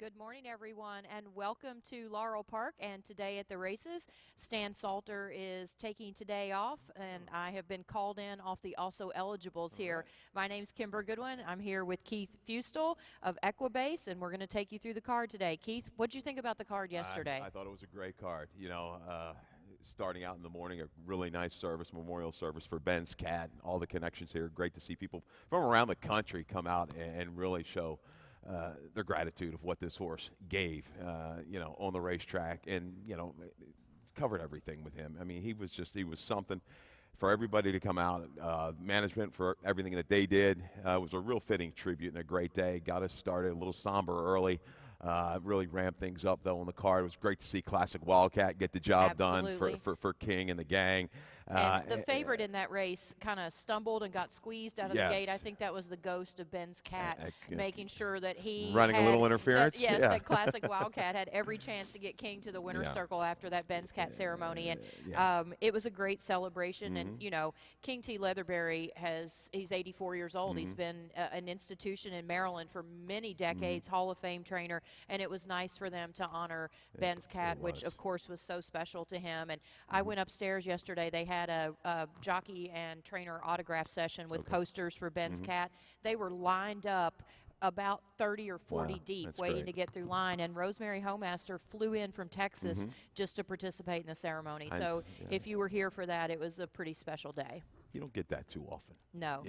Good morning, everyone, and welcome to Laurel Park. And today at the races, Stan Salter is taking today off, and I have been called in off the also eligibles here. My name's Kimber Goodwin. I'm here with Keith Fustel of Equibase, and we're going to take you through the card today. Keith, what did you think about the card yesterday? I thought it was a great card. Starting out in the morning, a really nice service, memorial service for Ben's cat. All the connections here. Great to see people from around the country come out and really show their gratitude of what this horse gave, on the racetrack, and covered everything with him. I mean, he was something for everybody to come out. Management for everything that they did. It was a real fitting tribute and a great day. Got us started a little somber early. Really ramped things up though on the card. It was great to see Classic Wildcat get the job done for King and the gang. And the favorite in that race kind of stumbled and got squeezed out of the gate. I think that was the ghost of Ben's cat, making sure that he running a little interference. That Classic Wildcat had every chance to get King to the winner's circle after that Ben's cat ceremony, and it was a great celebration. And King T. Leatherberry he's 84 years old. He's been an institution in Maryland for many decades, Hall of Fame trainer, and it was nice for them to honor Ben's cat, which of course was so special to him. And I went upstairs yesterday. They had a jockey and trainer autograph session with posters for Ben's cat. They were lined up about 30 or 40 deep, waiting to get through line. And Rosemary Homemaster flew in from Texas just to participate in the ceremony. So if you were here for that, it was a pretty special day. You don't get that too often. No.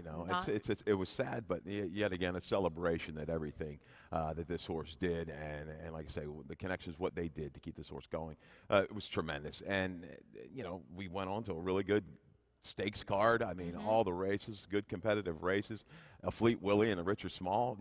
It was sad, but yet again, a celebration that everything that this horse did, and like I say, the connections, what they did to keep this horse going, it was tremendous. And, we went on to a really good stakes card. I mean, all the races, good competitive races. A Fleet Willie and a Richard Small,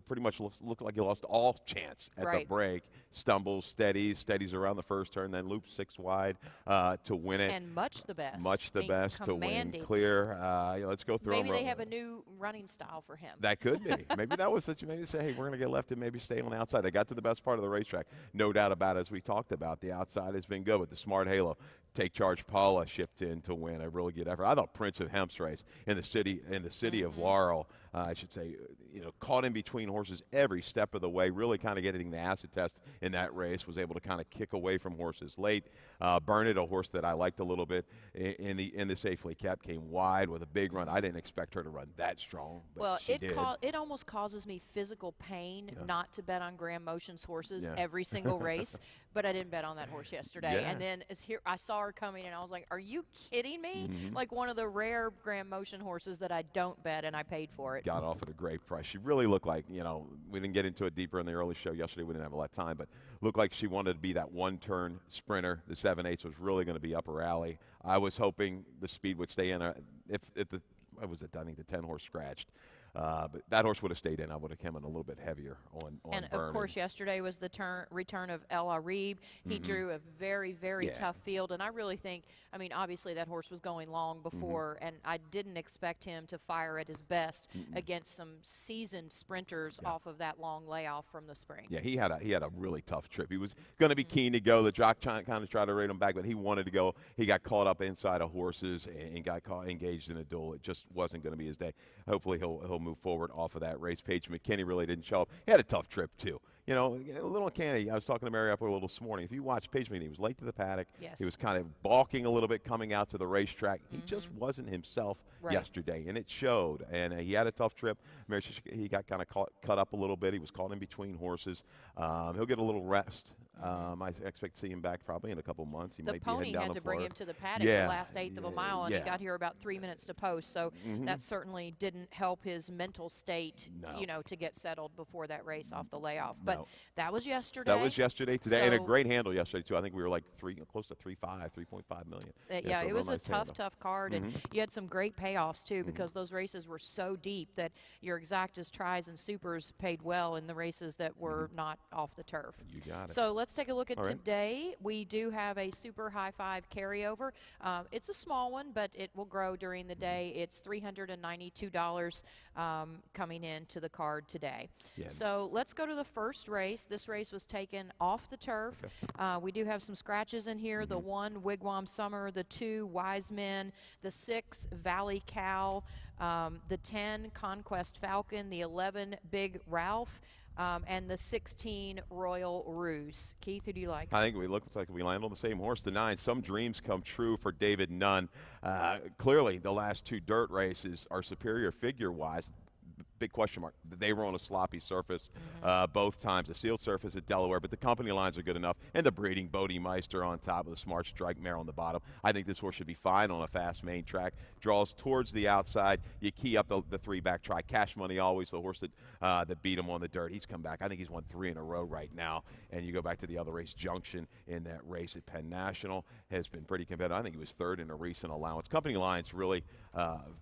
pretty much looked like he lost all chance at the break. Stumbles, steadies around the first turn, then loops 6 wide to win it. And much the best. Much the best to win clear. Let's go through. Maybe they have a new running style for him. That could be. Maybe that was such. Maybe say, hey, we're going to get left and maybe stay on the outside. They got to the best part of the racetrack, no doubt about it. As we talked about, the outside has been good with the Smart Halo. Take Charge Paula shipped in to win a really good effort. I thought Prince of Hemp's race in the city of Laurel, I should say, caught in between horses every step of the way, really kind of getting the acid test in that race, was able to kind of kick away from horses late. Burnett, a horse that I liked a little bit in the Safely Kept, came wide with a big run. I didn't expect her to run that strong, but she did. It almost causes me physical pain not to bet on Graham Motion's horses every single race, but I didn't bet on that horse yesterday. And then I saw her coming, and I was like, are you kidding me? Like one of the rare Graham Motion horses that I don't bet, and I paid for it. Got off at a great price. She really looked like, we didn't get into it deeper in the early show yesterday. We didn't have a lot of time, but looked like she wanted to be that one-turn sprinter. The 7/8 was really going to be up her alley. I was hoping the speed would stay in. What was it, Dunning, the 10-horse scratched. But that horse would have stayed in. I would have come in a little bit heavier on And, of course, yesterday was the return of El Arib. He drew a very, very tough field. And I really think, obviously that horse was going long before, and I didn't expect him to fire at his best against some seasoned sprinters off of that long layoff from the spring. Yeah, he had a really tough trip. He was going to be keen to go. The jock kind of tried to rate him back, but he wanted to go. He got caught up inside of horses and got engaged in a duel. It just wasn't going to be his day. Hopefully he'll move forward off of that race. Paige McKinney really didn't show up. He had a tough trip too. A little uncanny. I was talking to Mary Upper a little this morning. If you watch Paige McKinney, he was late to the paddock. Yes. He was kind of balking a little bit coming out to the racetrack. He just wasn't himself yesterday, and it showed. And he had a tough trip. He got kind of cut up a little bit. He was caught in between horses. He'll get a little rest. I expect to see him back probably in a couple months. He might be heading down had to bring him to the paddock the last eighth of a mile, and he got here about 3 minutes to post. So that certainly didn't help his mental state, to get settled before that race off the layoff. But that was yesterday. That was yesterday. Today, and a great handle yesterday too. I think we were like close to 3.5 million. So it was a tough card, and you had some great payoffs too, because those races were so deep that your exactas, tries, and supers paid well in the races that were not off the turf. You got it. So let's take a look at today. We do have a super high five carryover. It's a small one, but it will grow during the day. It's $392 coming into the card today. So let's go to the first race. This race was taken off the turf. We do have some scratches in here. The 1, Wigwam Summer. The 2, Wise Men. The 6, Valley Cow. The 10, Conquest Falcon. The 11, Big Ralph. and the 16 Royal Ruse. Keith, who do you like? I think looks like we land on the same horse, the 9. Some dreams come true for David Nunn. Clearly, the last 2 dirt races are superior figure-wise. Big question mark. They were on a sloppy surface both times, a sealed surface at Delaware, but the company lines are good enough. And the breeding, Bodie Meister on top of the Smart Strike mare on the bottom. I think this horse should be fine on a fast main track. Draws towards the outside. You key up the 3-back try. Cash Money always the horse that beat him on the dirt. He's come back. I think he's won 3 in a row right now. And you go back to the other race, Junction, in that race at Penn National, has been pretty competitive. I think he was 3rd in a recent allowance. Company lines really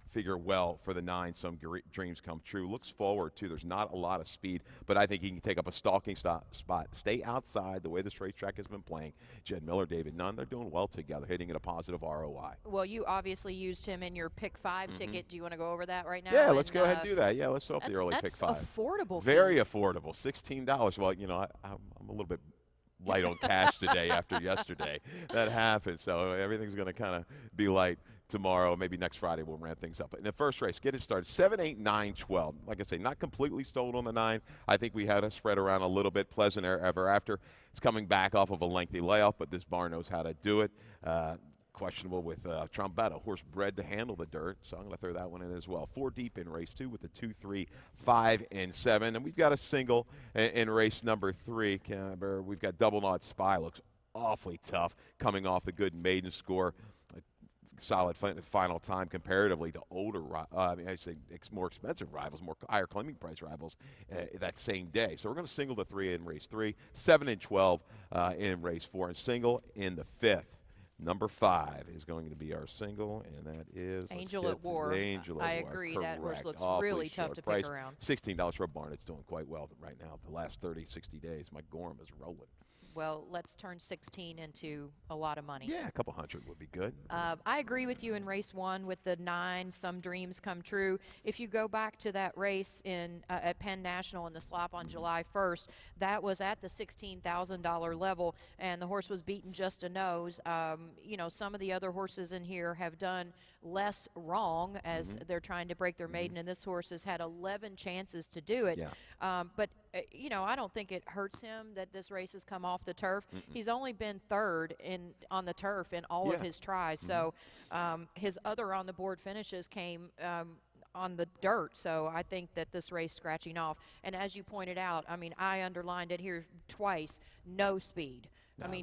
figure well for the 9. Some dreams come true. Looks forward, too. There's not a lot of speed, but I think he can take up a stalking spot. Stay outside the way this racetrack has been playing. Jed Miller, David Nunn, they're doing well together, hitting at a positive ROI. Well, you obviously used him in your Pick 5 ticket. Do you want to go over that right now? Yeah, let's go ahead and do that. Yeah, let's open the early Pick 5. That's affordable. Very affordable, $16. Well, you know, I'm a little bit light on cash today after yesterday. That happened, so everything's going to kind of be light tomorrow. Maybe next Friday we'll ramp things up. In the first race, get it started, 7, 8, 9, 12. Like I say, not completely sold on the 9. I think we had to spread around a little bit. Pleasant Air Ever After. It's coming back off of a lengthy layoff, but this barn knows how to do it. Questionable with Trombetta, horse bred to handle the dirt, so I'm going to throw that one in as well. 4 deep in race 2 with the 2, 3, 5, and 7. And we've got a single in race number 3. We've got Double Knot Spy. Looks awfully tough coming off the good maiden score. Solid final time comparatively to older, I say more expensive rivals, more higher claiming price rivals that same day. So we're going to single the 3 in race 3, 7 and 12 in race 4, and single in the 5th. Number 5 is going to be our single, and that is Angel at War. Angel at War. I agree. Correct. That horse looks Awfully really tough to price. pick around. $16 for a barn. It's doing quite well right now. The last 30, 60 days, Mike Gorham is rolling. Well, let's turn 16 into a lot of money. Yeah, a couple hundred would be good. I agree with you in race 1 with the 9, Some Dreams Come True. If you go back to that race at Penn National in the slop on July 1st, that was at the $16,000 level, and the horse was beaten just a nose. You know, some of the other horses in here have done less wrong as they're trying to break their maiden, and this horse has had 11 chances to do it. Yeah. But you know, I don't think it hurts him that this race has come off the turf. He's only been 3rd on the turf in all of his tries. So his other on the board finishes came on the dirt. So I think that this race scratching off. And as you pointed out, I mean, I underlined it here twice, no speed.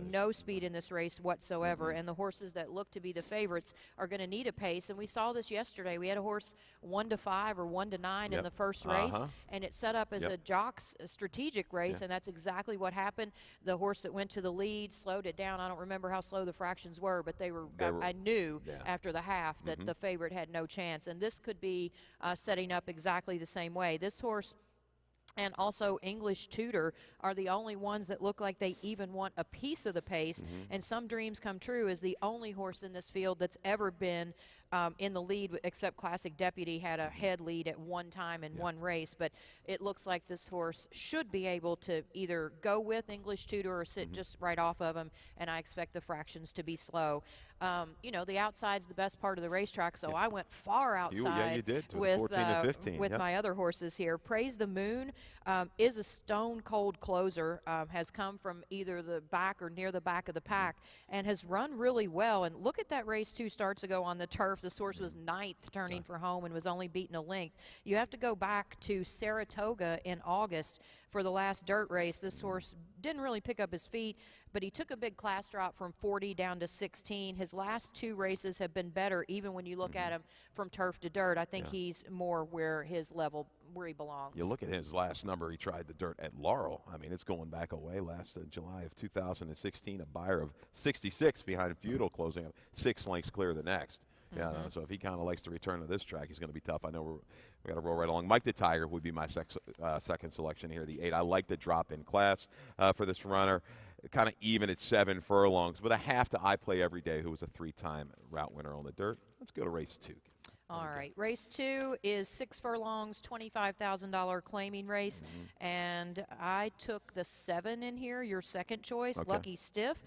No speed in this race whatsoever, and the horses that look to be the favorites are going to need a pace. And we saw this yesterday. We had a horse 1 to 5 or 1 to 9 in the first race, and it set up as a jock's strategic race, and that's exactly what happened. The horse that went to the lead slowed it down. I don't remember how slow the fractions were, but they were I knew after the half that the favorite had no chance. And this could be setting up exactly the same way. This horse and also English Tutor are the only ones that look like they even want a piece of the pace. And Some Dreams Come True is the only horse in this field that's ever been in the lead, except Classic Deputy had a head lead at one time in one race. But it looks like this horse should be able to either go with English Tutor or sit just right off of him, and I expect the fractions to be slow. You know, the outside's the best part of the racetrack, so I went far outside you did, to with 14 to 15. With my other horses here. Praise the Moon is a stone-cold closer, has come from either the back or near the back of the pack, and has run really well. And look at that race 2 starts ago on the turf. This horse was 9th turning for home and was only beaten a length. You have to go back to Saratoga in August for the last dirt race. This horse didn't really pick up his feet, but he took a big class drop from 40 down to 16. His last 2 races have been better, even when you look at him from turf to dirt. I think he's more where his level, where he belongs. You look at his last number, he tried the dirt at Laurel. I mean, it's going back a way. Last July of 2016, a buyer of 66 behind Feudal, closing up 6 lengths clear the next. Yeah, so if he kind of likes to return to this track, he's going to be tough. I know we got to roll right along. Mike the Tiger would be my second selection here, the 8. I like the drop in class for this runner. Kind of even at 7 furlongs, but I have to play every day, who was a 3-time route winner on the dirt. Let's go to race 2. All right. Race 2 is 6 furlongs, $25,000 claiming race. And I took the 7 in here, your second choice, Okay. Lucky Stiff.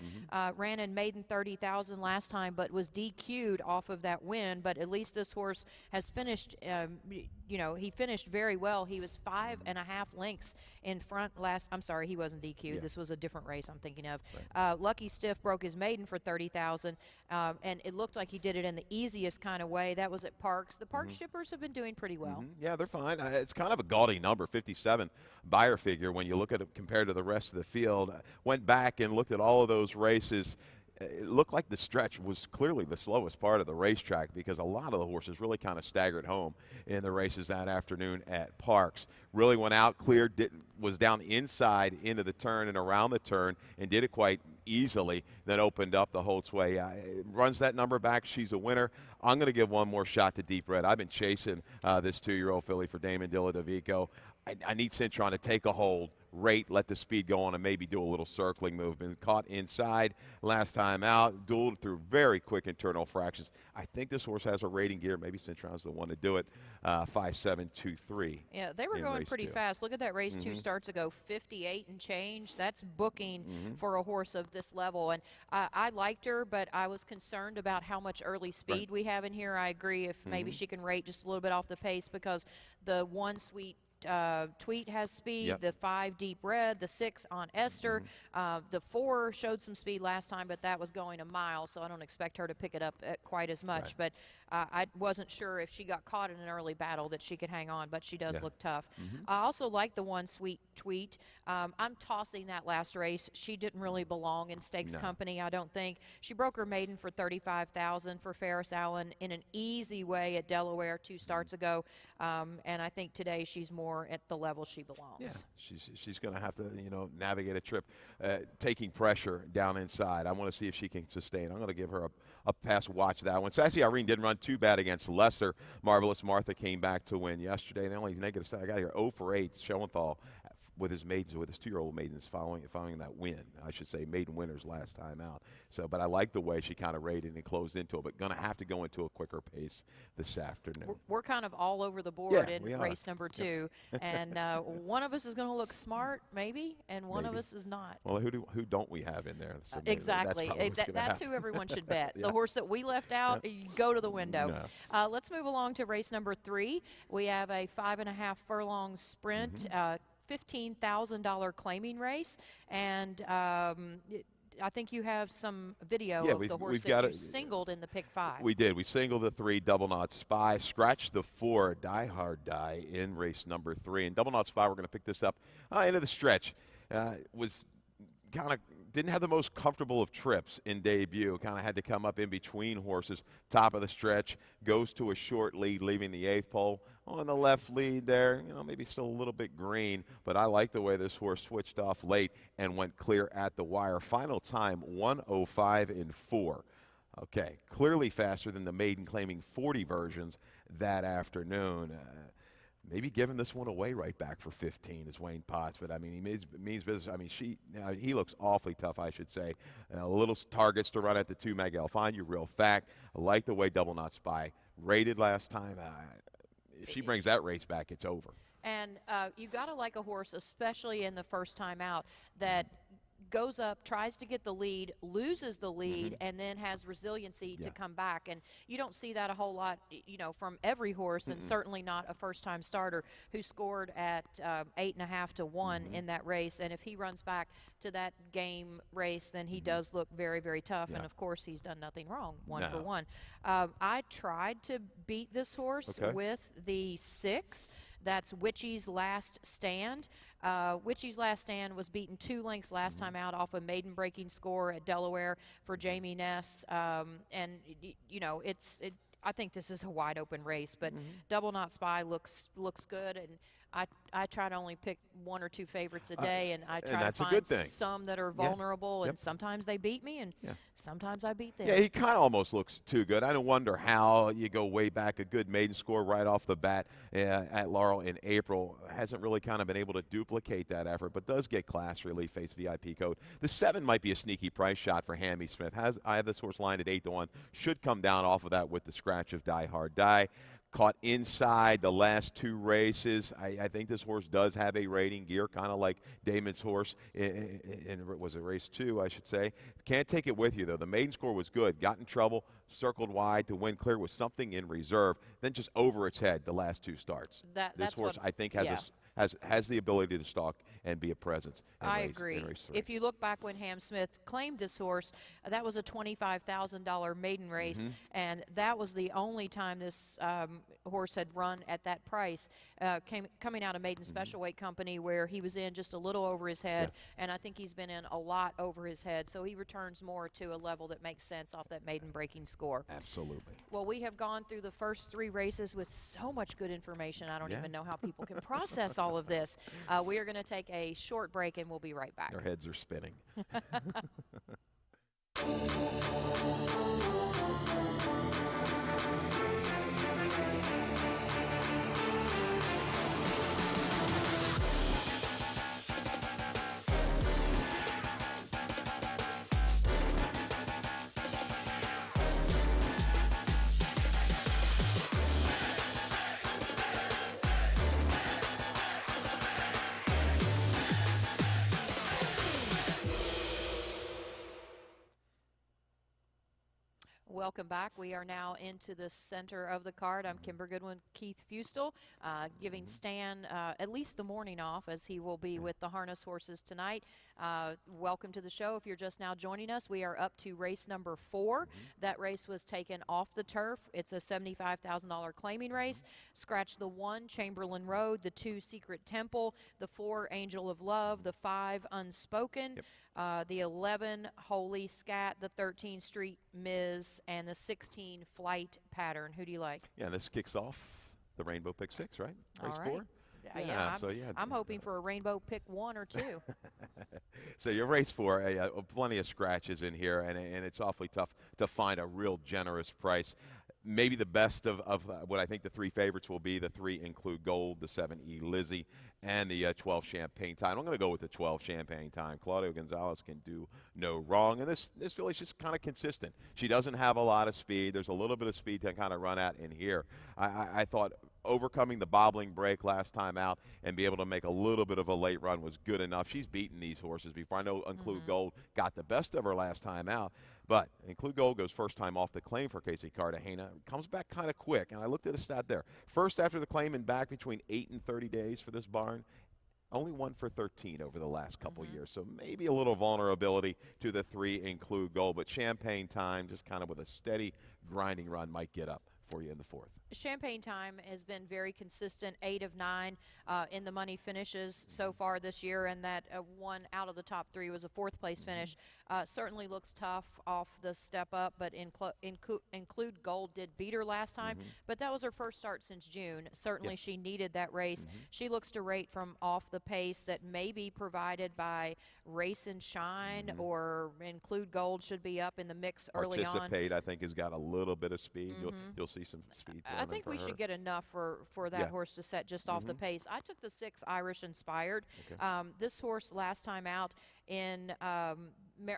Ran in maiden 30,000 last time, but was DQ'd off of that win. But at least this horse has finished, he finished very well. He was 5.5 lengths in front I'm sorry, he wasn't DQ'd. Yeah. This was a different race I'm thinking of. Right. Lucky Stiff broke his maiden for 30,000. And it looked like he did it in the easiest kind of way. That was at Parks. The Park shippers have been doing pretty well. Yeah, they're fine. It's kind of a gaudy number, 57 buyer figure when you look at it compared to the rest of the field. Went back and looked at all of those races. It looked like the stretch was clearly the slowest part of the racetrack because a lot of the horses really kind of staggered home in the races that afternoon at Parks. Really went out, cleared, was down inside into the turn and around the turn and did it quite easily, then opened up the whole way. Runs that number back. She's a winner. I'm going to give one more shot to Deep Red. I've been chasing this 2-year-old filly for Damon Dilladovico. I need Cintron to take a hold, rate, let the speed go on, and maybe do a little circling move. Been caught inside last time out, dueled through very quick internal fractions. I think this horse has a rating gear. Maybe Cintron's the one to do it. 5-7-2-3. Yeah, they were going pretty fast. Look at that race 2 starts ago, 58 and change. That's booking for a horse of this level. And I liked her, but I was concerned about how much early speed we have in here. I agree if maybe she can rate just a little bit off the pace because the one sweet Tweet has speed, the 5 Deep Red, the 6 on Esther. The 4 showed some speed last time, but that was going a mile, so I don't expect her to pick it up quite as much. But I wasn't sure if she got caught in an early battle that she could hang on, but she does look tough. I also like the 1 Sweet Tweet. I'm tossing that last race. She didn't really belong in stakes company, I don't think. She broke her maiden for $35,000 for Ferris Allen in an easy way at Delaware 2 starts ago, and I think today she's more at the level she belongs. Yeah, she's going to have to, navigate a trip, taking pressure down inside. I want to see if she can sustain. I'm going to give her a pass. Watch that one. Sassy Irene didn't run too bad against Lesser. Marvelous Martha came back to win yesterday. The only negative side I got here, 0 for 8. Schoenthal with his maidens, with his 2-year-old maidens following that win. I should say maiden winners last time out. So, but I like the way she kind of rated and closed into it, but going to have to go into a quicker pace this afternoon. We're kind of all over the board in race number 2, and one of us is going to look smart, maybe, and one of us is not. Well, who don't we have in there? So exactly. That's who everyone should bet. The horse that we left out, you go to the window. Let's move along to race number 3. We have a 5.5 furlong sprint. $15,000 claiming race, and I think you have some video of the horse that you singled in the pick 5. We did. We singled the 3, Double Knot Spy, scratched the 4, Die Hard Die in race number 3. And Double Knot Spy, we're going to pick this up into the stretch. Was kind of didn't have the most comfortable of trips in debut. Kind of had to come up in between horses. Top of the stretch, goes to a short lead, leaving the 8th pole. On the left lead there, maybe still a little bit green, but I like the way this horse switched off late and went clear at the wire. Final time, 1:05 and 4. Okay, clearly faster than the maiden claiming 40 versions that afternoon. Maybe giving this one away right back for 15 is Wayne Potts, but I mean, he means business. I mean, he looks awfully tough, I should say. Little targets to run at the 2 meg. I'll find you real fact. I like the way Double Knot Spy rated last time. If she brings that race back, it's over. And you got to like a horse, especially in the first time out, that goes up, tries to get the lead, loses the lead, and then has resiliency to come back. And you don't see that a whole lot, from every horse, and certainly not a first-time starter who scored at 8.5 to 1 in that race. And if he runs back to that game race, then he does look very, very tough. And of course, he's done nothing wrong, 1 for 1. I tried to beat this horse with the 6. That's Witchy's Last Stand. Witchy's Last Stand was beaten 2 lengths last time out off a maiden breaking score at Delaware for Jamie Ness. And, I think this is a wide open race, but Double Knot Spy looks good. And I try to only pick 1 or 2 favorites a day, and I try to that's a find good thing. some that are Yeah. vulnerable, Yep. and sometimes they beat me, and Yeah. sometimes I beat them. Yeah, he kind of almost looks too good. I don't wonder how you go way back. A good maiden score right off the bat at Laurel in April. Hasn't really kind of been able to duplicate that effort, but does get class relief, face VIP code. The 7 might be a sneaky price shot for Hammy Smith. I have this horse lined at 8-1. Should come down off of that with the scratch of Die Hard Die. Caught inside the last 2 races. I think this horse does have a rating gear, kind of like Damon's horse was it race 2, I should say. Can't take it with you, though. The maiden score was good. Got in trouble, circled wide to win clear with something in reserve, then just over its head the last 2 starts. This horse, I think, has the ability to stalk and be a presence. I agree. In race 3. If you look back when Ham Smith claimed this horse, that was a $25,000 maiden race, and that was the only time this horse had run at that price. Coming out of Maiden Special Weight Company, where he was in just a little over his head, and I think he's been in a lot over his head. So he returns more to a level that makes sense off that maiden breaking score. Absolutely. Well, we have gone through the first 3 races with so much good information. I don't even know how people can process all of this. We are going to take a short break, and we'll be right back. Their heads are spinning. Welcome back. We are now into the center of the card. I'm Kimber Goodwin, Keith Fustel, giving Stan at least the morning off, as he will be with the harness horses tonight. Welcome to the show. If you're just now joining us, we are up to race number 4. That race was taken off the turf. It's a $75,000 claiming race. Scratch the 1, Chamberlain Road, the 2, Secret Temple, the 4, Angel of Love, the 5, Unspoken, the 11, Holy Scat, the 13, Street Miz, and the 16, Flight Pattern. Who do you like? Yeah, this kicks off the Rainbow Pick 6, right? Race All right. 4? I'm hoping for a rainbow pick 1 or 2. So your race 4, plenty of scratches in here, and it's awfully tough to find a real generous price. Maybe the best of what I think the 3 favorites will be. The 3 Include Gold, the 7 Lizzie, and the 12 Champagne Time. I'm going to go with the 12 Champagne Time. Claudio Gonzalez can do no wrong, and this filly's just kind of consistent. She doesn't have a lot of speed. There's a little bit of speed to kind of run at in here. I thought overcoming the bobbling break last time out and be able to make a little bit of a late run was good enough. She's beaten these horses before. I know Include Gold got the best of her last time out, but Include Gold goes first time off the claim for Casey Cartagena. Comes back kind of quick, and I looked at a stat there. First after the claim and back between 8 and 30 days for this barn. Only 1 for 13 over the last couple years, so maybe a little vulnerability to the 3 Include Gold, but Champagne Time, just kind of with a steady grinding run, might get up for you in the 4th. Champagne Time has been very consistent, 8 of 9 in the money finishes so far this year, and that 1 out of the top 3 was a 4th place finish. Certainly looks tough off the step up, but Include Gold did beat her last time, but that was her first start since June. Certainly she needed that race. She looks to rate from off the pace that may be provided by Race and Shine, or Include Gold should be up in the mix early on. Participate, I think, has got a little bit of speed. You'll see some speed. I think we should get enough for that horse to set just off the pace. I took the 6 Irish Inspired. This horse last time out in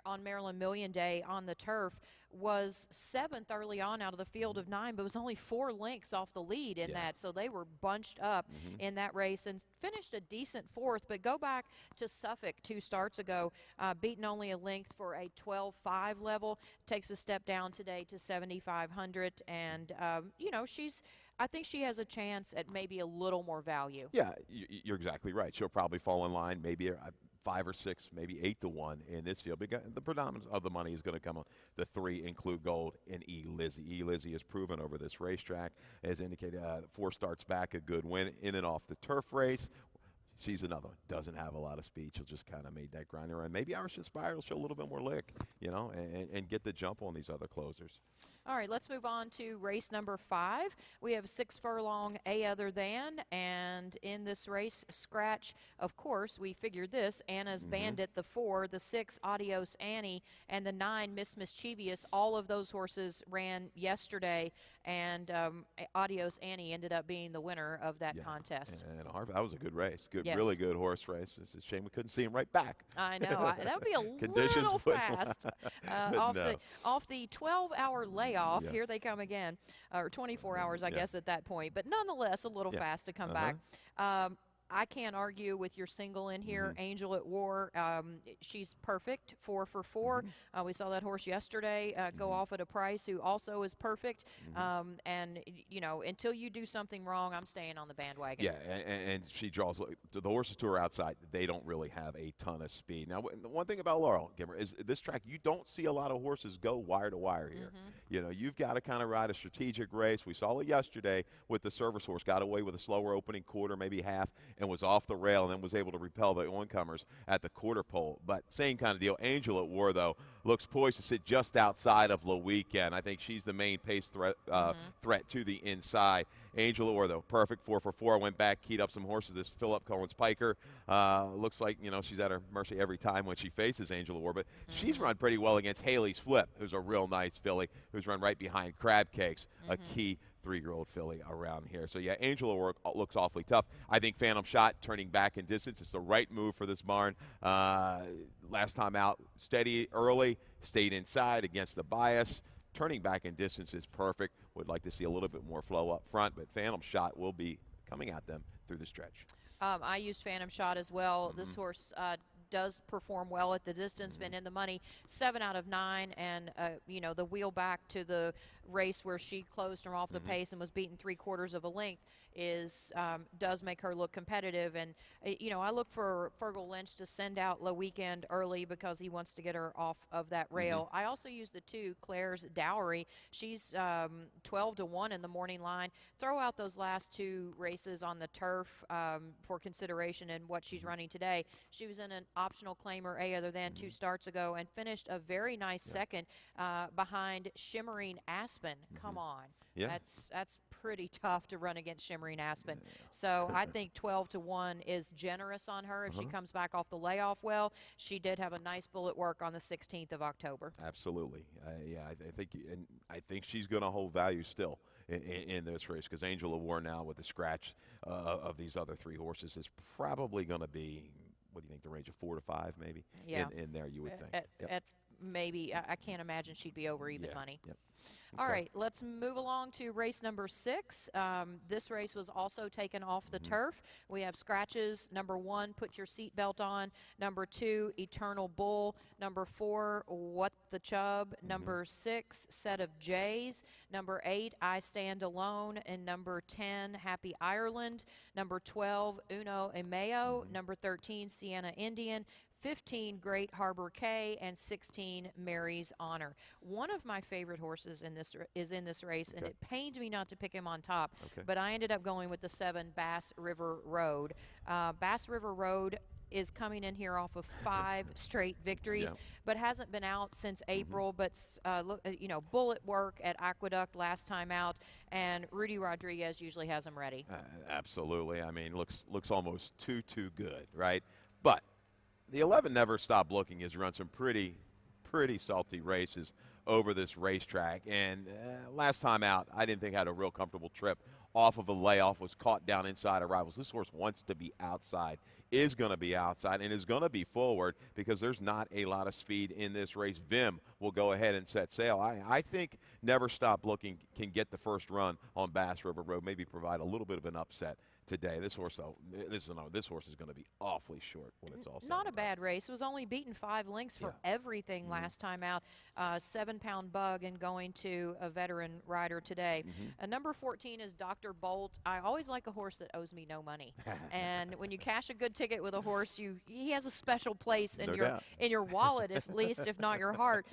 on Maryland Million Day on the turf was 7th early on out of the field of 9, but was only 4 lengths off the lead in that. So they were bunched up in that race and finished a decent 4th. But go back to Suffolk 2 starts ago, beaten only a length for a 12.5 level. Takes a step down today to 7,500, and you know, I think she has a chance at maybe a little more value. Yeah, you're exactly right. She'll probably fall in line, maybe 5 or 6, maybe 8-1 in this field. Because the predominance of the money is going to come on the 3 Include Gold and Lizzie. Lizzie has proven over this racetrack, as indicated, 4 starts back, a good win in and off the turf race. She's another one. Doesn't have a lot of speed. She'll just kind of made that grinder run. Maybe Irish Inspired will show a little bit more lick, you know, and get the jump on these other closers. All right, let's move on to race number 5. We have 6 furlong A Other Than, and in this race, scratch, of course, we figured this, Anna's Bandit, the 4, the 6, Adios Annie, and the 9, Miss Mischievous. All of those horses ran yesterday, and Adios Annie ended up being the winner of that contest. And that was a good race. Good, Yes. really good horse race. It's a shame we couldn't see him right back. I know. That would be a Conditions little wouldn't fast. No. Off the 12-hour layoff, Yeah. here they come again, or 24 hours, I guess, at that point. But nonetheless, a little fast to come back. I can't argue with your single in here, Angel at War. She's perfect, 4 for 4. We saw that horse yesterday go off at a price who also is perfect. And, you know, until you do something wrong, I'm staying on the bandwagon. Yeah, and she draws the horses to her outside. They don't really have a ton of speed. Now, the one thing about Laurel Gimmer is this track, you don't see a lot of horses go wire to wire here. You know, you've got to kind of ride a strategic race. We saw it yesterday with the service horse, got away with a slower opening quarter, maybe half, and was off the rail and then was able to repel the oncomers at the quarter pole. But same kind of deal. Angel at War, though, looks poised to sit just outside of Le Weekend. I think she's the main pace threat to the inside. Angel at War, though, perfect, 4 for 4. Went back, keyed up some horses. This Philip Collins Piker looks like, you know, she's at her mercy every time when she faces Angel at War. But she's run pretty well against Haley's Flip, who's a real nice filly, who's run right behind Crab Cakes, a key 3-year-old filly around here. So, yeah, Angel at War looks awfully tough. I think Phantom Shot turning back in distance. It's the right move for this barn. Last time out, steady early, stayed inside against the bias. Turning back in distance is perfect. Would like to see a little bit more flow up front, but Phantom Shot will be coming at them through the stretch. I used Phantom Shot as well. This horse does perform well at the distance, been in the money 7 out of 9, and you know, the wheel back to the race where she closed her off the pace and was beaten 3/4 of a length is does make her look competitive. And you know, I look for Fergal Lynch to send out Le Weekend early because he wants to get her off of that rail. I also use the 2, Claire's Dowry. She's 12 to 1 in the morning line. Throw out those last 2 races on the turf for consideration and what she's running today. She was in an optional claimer A Other Than 2 starts ago and finished a very nice second behind Shimmering Aspen. Come on. Yeah. That's pretty tough to run against Shimmering Aspen. So I think 12 to 1 is generous on her if she comes back off the layoff well. She did have a nice bullet work on the 16th of October. Absolutely. Yeah, I think she's going to hold value still in this race because Angel of War now with the scratch of these other 3 horses is probably going to be, what do you think, the range of 4 to 5 maybe? Yeah. In there, you would think. At maybe, I can't imagine she'd be over even money. Yep. All right, let's move along to race number 6. This race was also taken off the turf. We have scratches. Number 1, Put Your Seatbelt On. Number 2, Eternal Bull. Number 4, What the Chub. Number 6, Set of Jays. Number 8, I Stand Alone. And number 10, Happy Ireland. Number 12, Uno e Mayo. Number 13, Sienna Indian. 15, Great Harbor K, and 16, Mary's Honor. One of my favorite horses is in this race, and it pained me not to pick him on top, but I ended up going with the 7, Bass River Road. Bass River Road is coming in here off of 5 straight victories, but hasn't been out since April. But look, you know, bullet work at Aqueduct last time out, and Rudy Rodriguez usually has him ready. Absolutely. I mean, looks almost too good, right? But the 11 Never Stop Looking has run some pretty salty races over this racetrack. And last time out, I didn't think I had a real comfortable trip off of a layoff, was caught down inside arrivals. This horse wants to be outside, is going to be outside, and is going to be forward because there's not a lot of speed in this race. Vim will go ahead and set sail. I think Never Stop Looking can get the first run on Bass River Road, maybe provide a little bit of an upset today. This horse, though, this horse is going to be awfully short when it's all said. Not a bad race. It was only beaten 5 lengths for everything last time out. 7-pound bug and going to a veteran rider today. Number 14 is Dr. Bolt. I always like a horse that owes me no money. And when you cash a good ticket with a horse, he has a special place in your wallet, at least, if not your heart.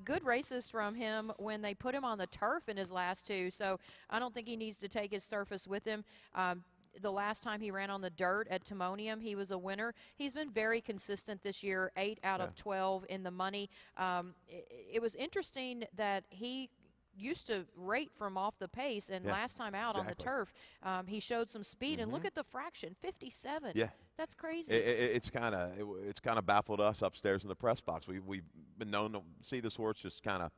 Good races from him when they put him on the turf in his last 2. So I don't think he needs to take his surface with him. The last time he ran on the dirt at Timonium, he was a winner. He's been very consistent this year, 8 out of 12 in the money. It was interesting that he used to rate from off the pace, and last time out on the turf, he showed some speed. And look at the fraction, 57. Yeah. That's crazy. It's kind of baffled us upstairs in the press box. We've been known to see this horse just kind of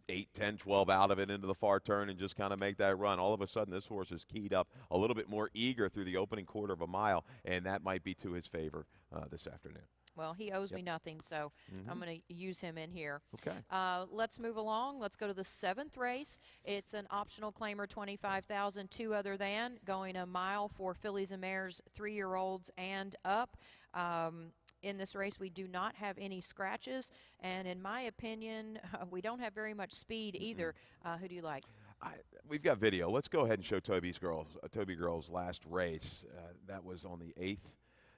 8, 10, 12 out of it into the far turn and just kind of make that run. All of a sudden, this horse is keyed up a little bit more eager through the opening quarter of a mile, and that might be to his favor this afternoon. Well, he owes me nothing, so I'm going to use him in here. Okay. Let's move along. Let's go to the 7th race. It's an optional claimer, 25,000, 2 other than, going a mile for fillies and mares, 3-year-olds and up. In this race, we do not have any scratches, and in my opinion, we don't have very much speed either. Who do you like? We've got video. Let's go ahead and show Toby Girl's last race. That was on the 8th.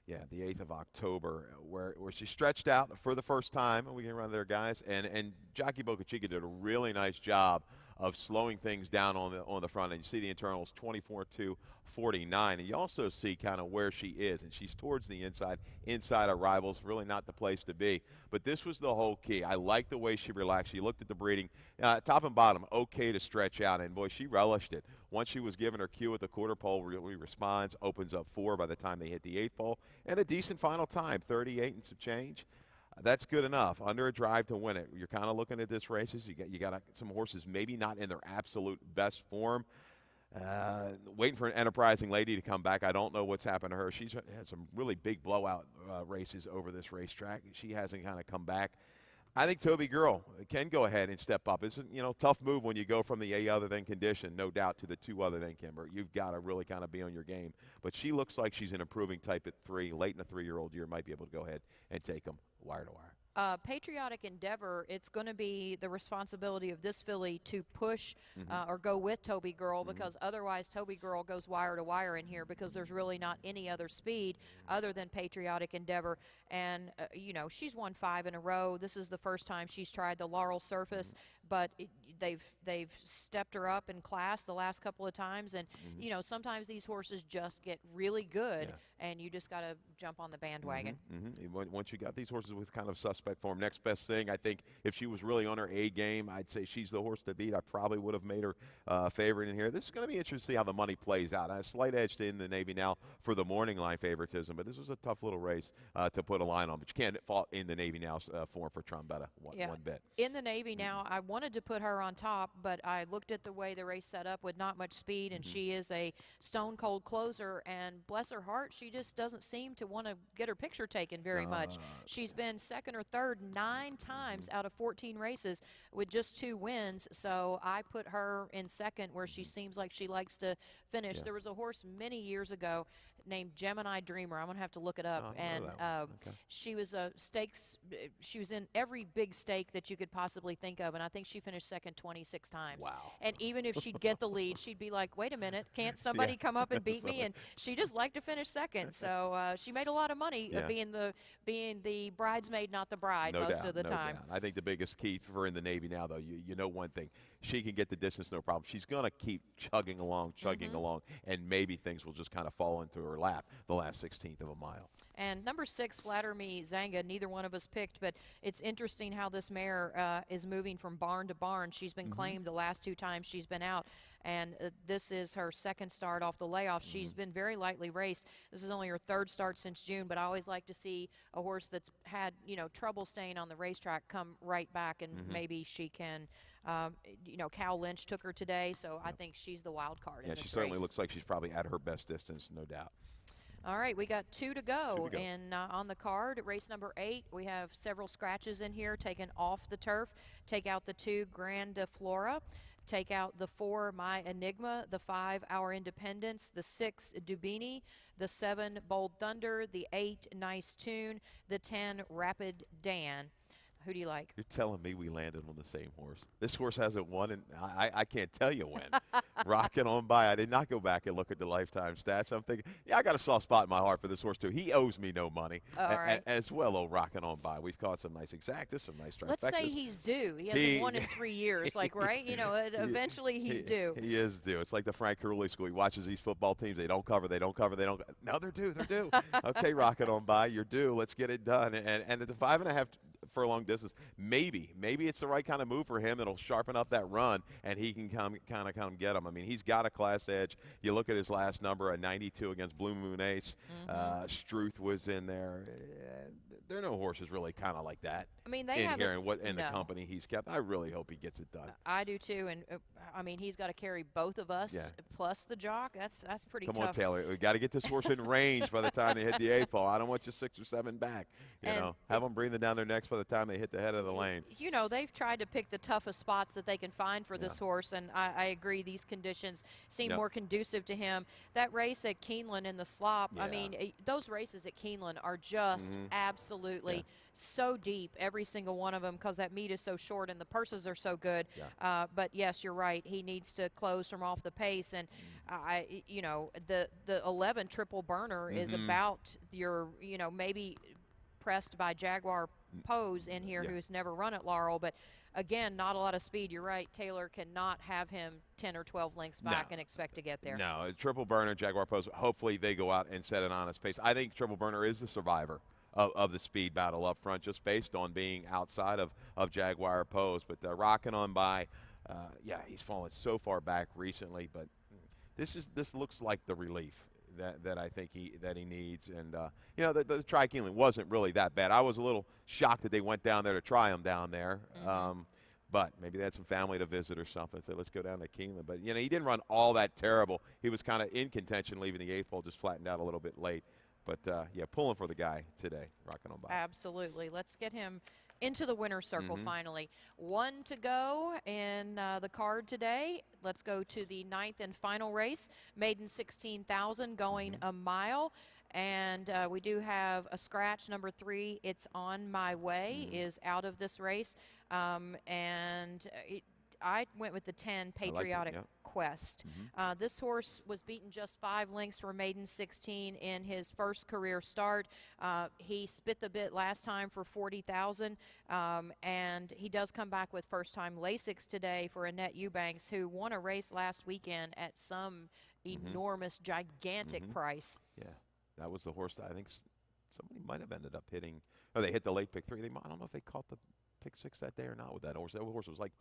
Yeah, the 8th of October, where she stretched out for the first time, and we can run there, guys. And Jockey Boca Chica did a really nice job of slowing things down on the front end. You see the internals 24-49, and you also see kind of where she is, and she's towards the inside of rivals. Really not the place to be. But this was the whole key. I like the way she relaxed. She looked at the breeding, top and bottom, okay to stretch out, and boy, she relished it. Once she was given her cue at the quarter pole, really responds, opens up 4 by the time they hit the 8th pole, and a decent final time, 38 and some change. That's good enough. Under a drive to win it. You're kind of looking at this races. You got some horses maybe not in their absolute best form. Waiting for an enterprising lady to come back. I don't know what's happened to her. She's had some really big blowout races over this racetrack. She hasn't kind of come back. I think Toby Girl can go ahead and step up. It's a tough move when you go from the A other than condition, no doubt, to the 2 other than Kimber. You've got to really kind of be on your game. But she looks like she's an improving type at 3. Late in a 3-year-old year, might be able to go ahead and take them wire to wire. Patriotic Endeavor, it's going to be the responsibility of this filly to push or go with Toby Girl, because otherwise Toby Girl goes wire to wire in here, because there's really not any other speed other than Patriotic Endeavor. And, she's won 5 in a row. This is the first time she's tried the Laurel surface, but they've stepped her up in class the last couple of times. And, sometimes these horses just get really good, and you just got to jump on the bandwagon. Once you got these horses with kind of suspect form, next best thing, I think if she was really on her A game, I'd say she's the horse to beat. I probably would have made her favorite in here. This is going to be interesting to see how the money plays out. A slight edge to In the Navy now for the morning line favoritism, but this was a tough little race to put a line on. But you can't fault In the Navy now's form for Trombetta one bit. In the Navy now, I wanted to put her on top, but I looked at the way the race set up with not much speed, and she is a stone-cold closer, and bless her heart, she just doesn't seem to want to get her picture taken very much. She's been second or third 9 times out of 14 races with just 2 wins, so I put her in second, where she seems like she likes to finish. There was a horse many years ago named Gemini Dreamer. I'm going to have to look it up. And she was a stakes. She was in every big stake that you could possibly think of, and I think she finished second 26 times. Wow. And even if she'd get the lead, she'd be like, wait a minute, can't somebody come up and beat me? And she just liked to finish second. So she made a lot of money being the bridesmaid, not the bride, most of the time. I think the biggest key for her in the Navy now, though, you know one thing. She can get the distance, no problem. She's going to keep chugging along, and maybe things will just kind of fall into her lap the last 16th of a mile. And number 6, Flatter Me Zanga, neither one of us picked, but it's interesting how this mare is moving from barn to barn. She's been claimed the last 2 times she's been out, and this is her second start off the layoff. She's been very lightly raced. This is only her 3rd start since June, but I always like to see a horse that's had, trouble staying on the racetrack come right back, and maybe she can. Cal Lynch took her today, so I think she's the wild card in this race. She certainly looks like she's probably at her best distance, no doubt. All right, we got 2 to go. And on the card, race number 8, we have several scratches in here taken off the turf. Take out the 2, Grand Flora. Take out the 4, My Enigma, the 5, Our Independence, the 6, Dubini, the 7, Bold Thunder, the 8, Nice Tune, the 10, Rapid Dan. Who do you like? You're telling me we landed on the same horse. This horse hasn't won, and I can't tell you when. Rocking On By. I did not go back and look at the lifetime stats. I'm thinking, I got a soft spot in my heart for this horse, too. He owes me no money as well, old Rocking On By. We've caught some nice exactas, some nice trifectas. Let's say he's due. He hasn't won in 3 years, right? Eventually he's due. He is due. It's like the Frank Carulli school. He watches these football teams. They don't cover. No, they're due. Okay, Rocking On By. You're due. Let's get it done. And at the 5.5 furlong distance. Maybe it's the right kind of move for him. It'll sharpen up that run, and he can come get him. I mean, he's got a class edge. You look at his last number, a 92 against Blue Moon Ace. Struth was in there. There are no horses really kind of like that. I mean, they in here and the company he's kept. I really hope he gets it done. I do too, and I mean, he's got to carry both of us plus the jock. That's pretty tough. Come on, Taylor. We got to get this horse in range by the time they hit the 8th hole. I don't want you 6 or 7 back. You know, have them breathing down their necks by the time they hit the head of the lane. You know, they've tried to pick the toughest spots that they can find for this horse, and I agree. These conditions seem more conducive to him. That race at Keeneland in the slop. I mean, those races at Keeneland are just absolutely so deep, every single one of them, because that meet is so short and the purses are so good. But yes, you're right. He needs to close from off the pace, and you know, the 11 triple burner is about your, you know, maybe pressed by Jaguar Pose in here, who's never run at Laurel, but again, not a lot of speed. You're right. Taylor cannot have him 10 or 12 lengths back and expect to get there. No, triple burner, Jaguar Pose. Hopefully they go out and set an honest pace. I think triple burner is the survivor of the speed battle up front, just based on being outside of Jaguar Pose. But rocking on by, he's fallen so far back recently. But this looks like the relief that I think he needs. And you know, the try Keeneland wasn't really that bad. I was a little shocked that they went down there to try him down there. But maybe they had some family to visit or something. So let's go down to Keeneland. But you know, he didn't run all that terrible. He was kind of in contention leaving the 8th hole, just flattened out a little bit late. But, pulling for the guy today, rocking on by. Absolutely. Let's get him into the winner's circle finally. 1 to go in the card today. Let's go to the 9th and final race. Maiden 16,000 going a mile. And we do have a scratch, number 3. It's On My Way is out of this race. I went with the 10, Patriotic Quest. This horse was beaten just 5 lengths for maiden 16 in his first career start. He spit the bit last time for 40,000, and he does come back with first-time Lasix today for Annette Eubanks, who won a race last weekend at some enormous, gigantic price. Yeah, that was the horse that I think somebody might have ended up hitting. Oh, they hit the late pick 3. I don't know if they caught the pick 6 that day or not with that horse. That horse was like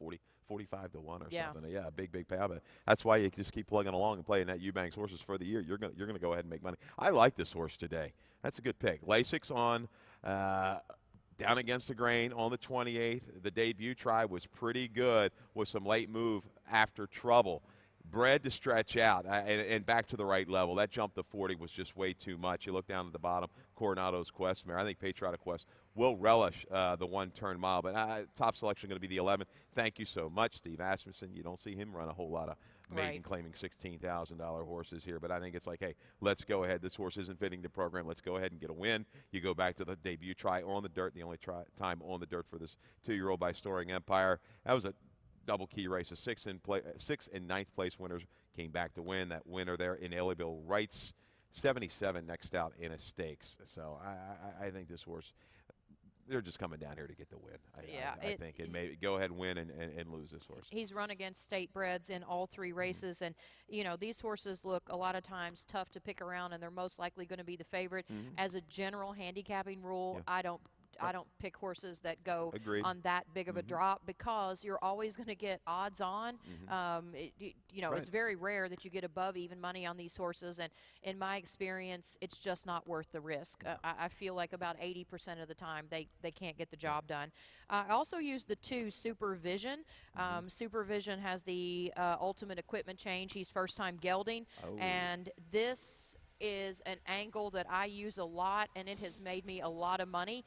45 to 1 or something. Yeah, a big payout. But that's why you just keep plugging along and playing that Eubanks horses for the year. You're gonna go ahead and make money. I like this horse today. That's a good pick. Lasix on down against the grain on the 28th. The debut try was pretty good with some late move after trouble. Bred to stretch out and back to the right level. That jump to 40 was just way too much. You look down at the bottom, Coronado's Quest mare. I think Patriotic Quest will relish the 1-turn mile, but top selection going to be the 11. Thank you so much, Steve Asmussen. You don't see him run a whole lot of maiden claiming $16,000 horses here, but I think it's like, hey, let's go ahead. This horse isn't fitting the program. Let's go ahead and get a win. You go back to the debut try on the dirt, the only time on the dirt for this 2-year-old by Storing Empire. That was a double key race. 6th and 9th place winners came back to win. That winner there in Bill Wright's 77 next out in a stakes. So I think this horse, they're just coming down here to get the win. I think. And maybe go ahead and win and lose this horse. He's run against state breds in all 3 races. And, you know, these horses look a lot of times tough to pick around, and they're most likely going to be the favorite. As a general handicapping rule, I don't pick horses that go on that big of a drop, because you're always going to get odds on. You know, it's very rare that you get above even money on these horses, and in my experience, it's just not worth the risk. I feel like about 80% of the time they can't get the job done. I also use the 2 Supervision. Supervision has the ultimate equipment change. He's first-time gelding, and this is an angle that I use a lot, and it has made me a lot of money.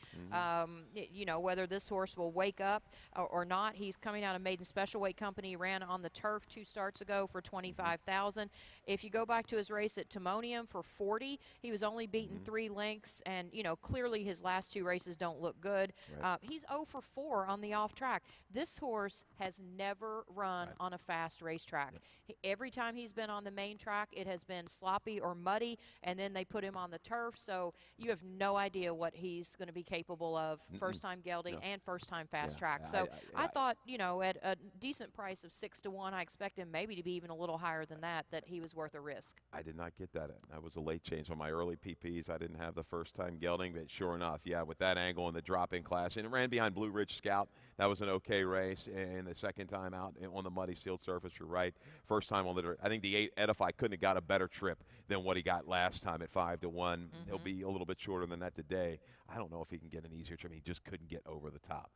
You know, whether this horse will wake up or not. He's coming out of Maiden Special Weight Company, ran on the turf 2 starts ago for 25,000. If you go back to his race at Timonium for 40, he was only beaten 3 lengths, and you know, clearly his last 2 races don't look good. He's 0 for 4 on the off track. This horse has never run on a fast racetrack. Every time he's been on the main track, it has been sloppy or muddy. and then they put him on the turf. So you have no idea what he's going to be capable of first-time gelding and first-time fast track. So I thought, you know, at a decent price of 6 to 1, I expect him maybe to be even a little higher than that he was worth a risk. I did not get that. That was a late change on my early PPs. I didn't have the first-time gelding, but sure enough, yeah, with that angle in the drop-in class, and it ran behind Blue Ridge Scout. That was an okay race, and the second time out on the muddy sealed surface, you're right. First time on the dirt. I think the 8 Edify couldn't have got a better trip than what he got last time at 5 to 1. He'll be a little bit shorter than that today. I don't know if he can get an easier trip. He just couldn't get over the top.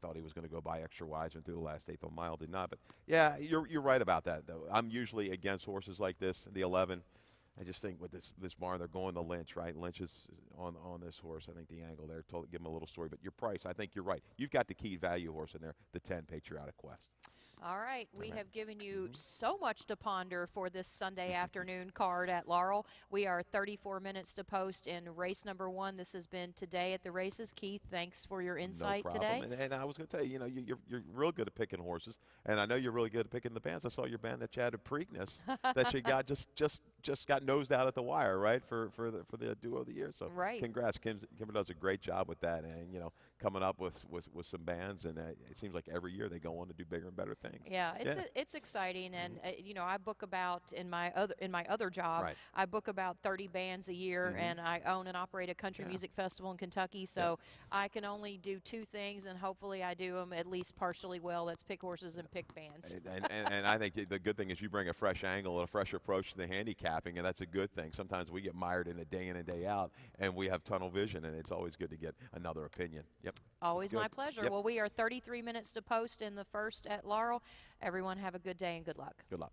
Thought he was going to go by extra wise and through the last eighth of a mile, did not. But yeah, you're right about that though. I'm usually against horses like this, the 11. I just think with this barn, they're going to Lynch, right? Lynch is on this horse. I think the angle there, give him a little story. But your price, I think you're right. You've got the key value horse in there, the 10 Patriotic Quest. All right, we have given you so much to ponder for this Sunday afternoon card at Laurel. We are 34 minutes to post in race number 1. This has been Today at the Races. Keith, thanks for your insight today. And I was going to tell you, you know, you're real good at picking horses, and I know you're really good at picking the bands. I saw your band that you had at Preakness that you got just got nosed out at the wire, right, for the duo of the year. So congrats, Kimber does a great job with that, and you know, coming up with some bands, and it seems like every year they go on to do bigger and better things. Yeah, it's exciting, and you know, I book about in my other job, I book about 30 bands a year, and I own and operate a country music festival in Kentucky. So I can only do 2 things, and hopefully I do them at least partially well. That's pick horses and pick bands. And I think the good thing is you bring a fresh angle and a fresh approach to the handicapping, and that's a good thing. Sometimes we get mired in and day out, and we have tunnel vision, and it's always good to get another opinion. Yep. Always my pleasure. Well, we are 33 minutes to post in the first at Laurel. Everyone have a good day and good luck. Good luck.